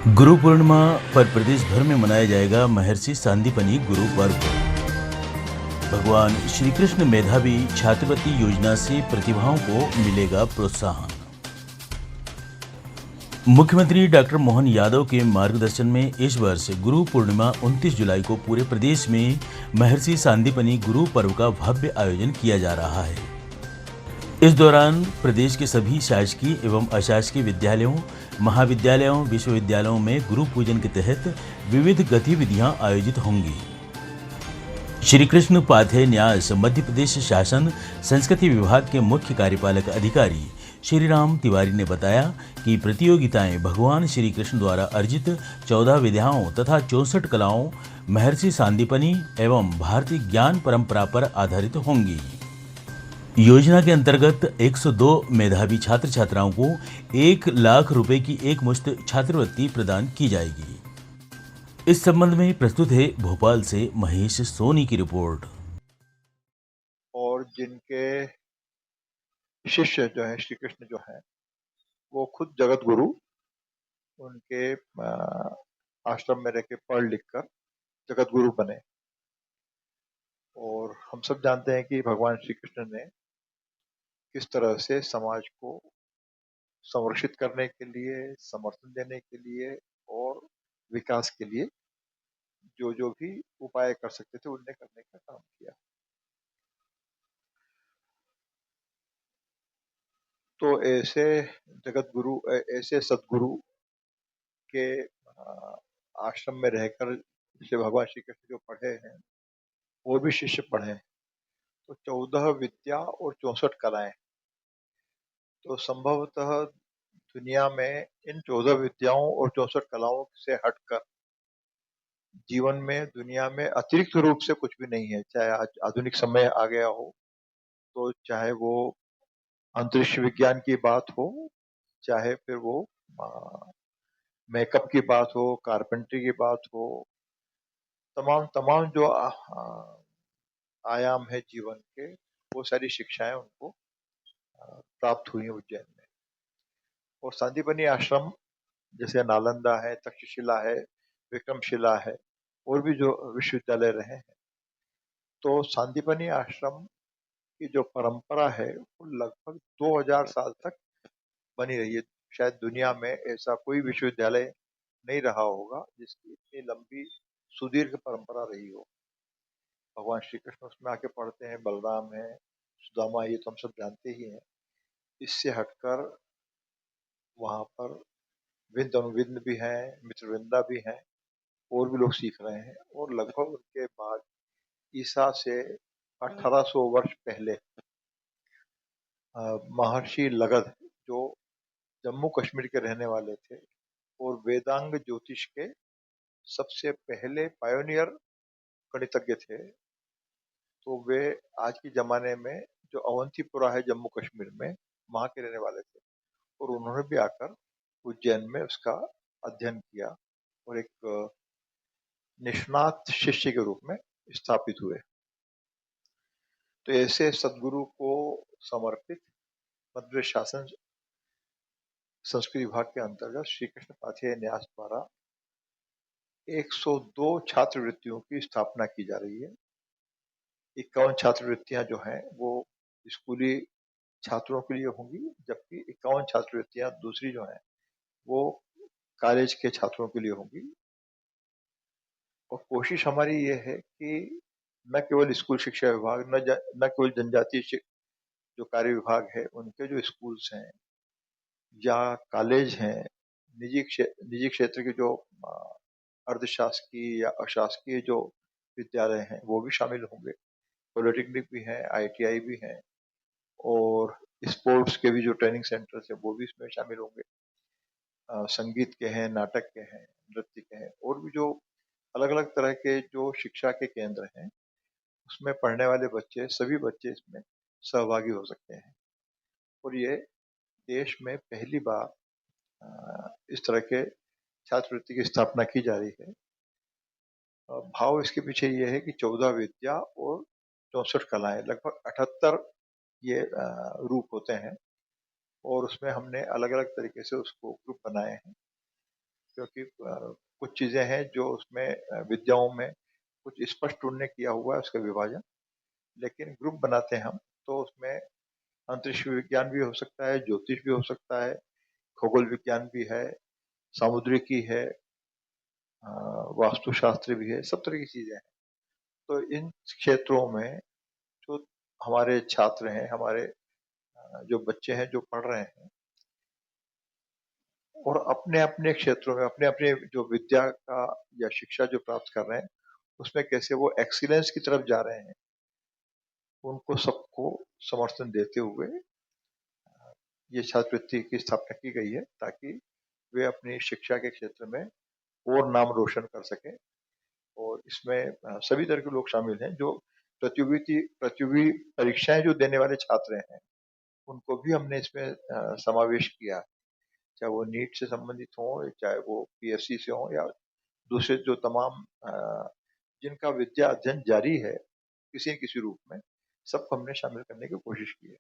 गुरु पूर्णिमा पर प्रदेश भर में मनाया जाएगा महर्षि सांदीपनि गुरु पर्व। भगवान श्री कृष्ण मेधावी छात्रवृत्ति योजना से प्रतिभाओं को मिलेगा प्रोत्साहन। मुख्यमंत्री डॉक्टर मोहन यादव के मार्गदर्शन में इस वर्ष गुरु पूर्णिमा 29 जुलाई को पूरे प्रदेश में महर्षि सांदीपनि गुरु पर्व का भव्य आयोजन किया जा रहा है। इस दौरान प्रदेश के सभी शासकीय एवं अशासकीय विद्यालयों, महाविद्यालयों, विश्वविद्यालयों में गुरु पूजन के तहत विविध गतिविधियां आयोजित होंगी। श्री कृष्ण पाथेय न्यास मध्य प्रदेश शासन संस्कृति विभाग के मुख्य कार्यपालक अधिकारी श्री राम तिवारी ने बताया कि प्रतियोगिताएं भगवान श्री कृष्ण द्वारा अर्जित 14 विद्याओं तथा 64 कलाओं, महर्षि सांदीपनि एवं भारतीय ज्ञान परंपरा पर आधारित होंगी। योजना के अंतर्गत 102 मेधावी छात्र छात्राओं को 1 लाख रुपए की एकमुश्त छात्रवृत्ति प्रदान की जाएगी। इस संबंध में प्रस्तुत है भोपाल से महेश सोनी की रिपोर्ट। और जिनके शिष्य जो है श्री कृष्ण जो है वो खुद जगत गुरु उनके आश्रम में रह के पढ़ लिख कर जगत गुरु बने। और हम सब जानते हैं कि भगवान श्री कृष्ण ने किस तरह से समाज को संरक्षित करने के लिए, समर्थन देने के लिए और विकास के लिए जो जो भी उपाय कर सकते थे उनने करने का काम किया। तो ऐसे जगत गुरु, ऐसे सदगुरु के आश्रम में रहकर जैसे भगवान श्री कृष्ण जो पढ़े हैं वो भी शिष्य पढ़े। तो 14 विद्या और 64 कलाएं, तो संभवतः दुनिया में इन 14 विद्याओं और 64 कलाओं से हटकर जीवन में दुनिया में अतिरिक्त रूप से कुछ भी नहीं है। चाहे आज आधुनिक समय आ गया हो, तो चाहे वो अंतरिक्ष विज्ञान की बात हो, चाहे फिर वो मेकअप की बात हो, कारपेंट्री की बात हो, तमाम तमाम जो आयाम है जीवन के, वो सारी शिक्षाएं उनको प्राप्त हुई उज्जैन में। और सांदीपनि आश्रम जैसे नालंदा है, तक्षशिला है, विक्रमशिला है और भी जो विश्वविद्यालय रहे हैं, तो सांदीपनि आश्रम की जो परंपरा है वो लगभग 2000 साल तक बनी रही है। शायद दुनिया में ऐसा कोई विश्वविद्यालय नहीं रहा होगा जिसकी इतनी लंबी सुदीर्घ परंपरा रही हो। भगवान श्री कृष्ण उसमें आके पढ़ते हैं, बलराम है, सुदामा, ये तो हम सब जानते ही हैं। इससे हटकर वहां पर विंद अनुविंद भी हैं, मित्रवृंदा भी हैं और भी लोग सीख रहे हैं। और लगभग उनके बाद ईसा से 1800 वर्ष पहले महर्षि लगध जो जम्मू कश्मीर के रहने वाले थे और वेदांग ज्योतिष के सबसे पहले पायोनियर गणितज्ञ थे, तो वे आज के जमाने में जो अवंतीपुरा है जम्मू कश्मीर में, वहां के रहने वाले थे। और उन्होंने भी आकर उज्जैन में उसका अध्ययन किया और एक निष्णात शिष्य के रूप में स्थापित हुए। तो ऐसे सदगुरु को समर्पित मध्य प्रदेश शासन संस्कृति विभाग के अंतर्गत श्री कृष्ण पाथेय न्यास द्वारा 102 छात्रवृत्तियों की स्थापना की जा रही है। 51 छात्रवृत्तियां जो हैं वो स्कूली छात्रों के लिए होंगी, जबकि 51 छात्रवृत्तियां दूसरी जो हैं वो कॉलेज के छात्रों के लिए होंगी। और कोशिश हमारी ये है कि न केवल स्कूल शिक्षा विभाग, न केवल जनजातीय जो कार्य विभाग है उनके जो स्कूल्स हैं या कॉलेज हैं, निजी क्षेत्र के जो अर्धशासकीय या अशासकीय जो विद्यालय हैं वो भी शामिल होंगे। पॉलिटेक्निक भी हैं, आईटीआई भी हैं और स्पोर्ट्स के भी जो ट्रेनिंग सेंटर्स है वो भी इसमें शामिल होंगे। संगीत के हैं, नाटक के हैं, नृत्य के हैं और भी जो अलग अलग तरह के जो शिक्षा के केंद्र हैं उसमें पढ़ने वाले बच्चे, सभी बच्चे इसमें सहभागी हो सकते हैं। और ये देश में पहली बार इस तरह के छात्रवृत्ति की स्थापना की जा रही है। भाव इसके पीछे ये है कि 14 विद्या और 64 कलाएं, लगभग 78 ये रूप होते हैं और उसमें हमने अलग अलग तरीके से उसको ग्रुप बनाए हैं। क्योंकि कुछ चीज़ें हैं जो उसमें विद्याओं में कुछ स्पष्ट उन्होंने किया हुआ है उसका विभाजन, लेकिन ग्रुप बनाते हैं हम, तो उसमें अंतरिक्ष विज्ञान भी हो सकता है, ज्योतिष भी हो सकता है, खगोल विज्ञान भी है, सामुद्रिकी है, वास्तुशास्त्र भी है, सब तरह की चीज़ें हैं। तो इन क्षेत्रों में जो हमारे छात्र हैं, हमारे जो बच्चे हैं जो पढ़ रहे हैं और अपने-अपने क्षेत्रों में अपने-अपने जो विद्या का या शिक्षा जो प्राप्त कर रहे हैं, उसमें कैसे वो एक्सीलेंस की तरफ जा रहे हैं, उनको सबको समर्थन देते हुए ये छात्रवृत्ति की स्थापना की गई है, ताकि वे अपनी शिक्षा के क्षेत्र में और नाम रोशन कर सकें। और इसमें सभी तरह के लोग शामिल हैं जो प्रतियोगी परीक्षाएं जो देने वाले छात्र हैं, उनको भी हमने इसमें समावेश किया, चाहे वो नीट से संबंधित हों, चाहे वो पीएससी से हों या दूसरे जो तमाम जिनका विद्या अध्ययन जारी है किसी न किसी रूप में, सबको हमने शामिल करने की कोशिश की है।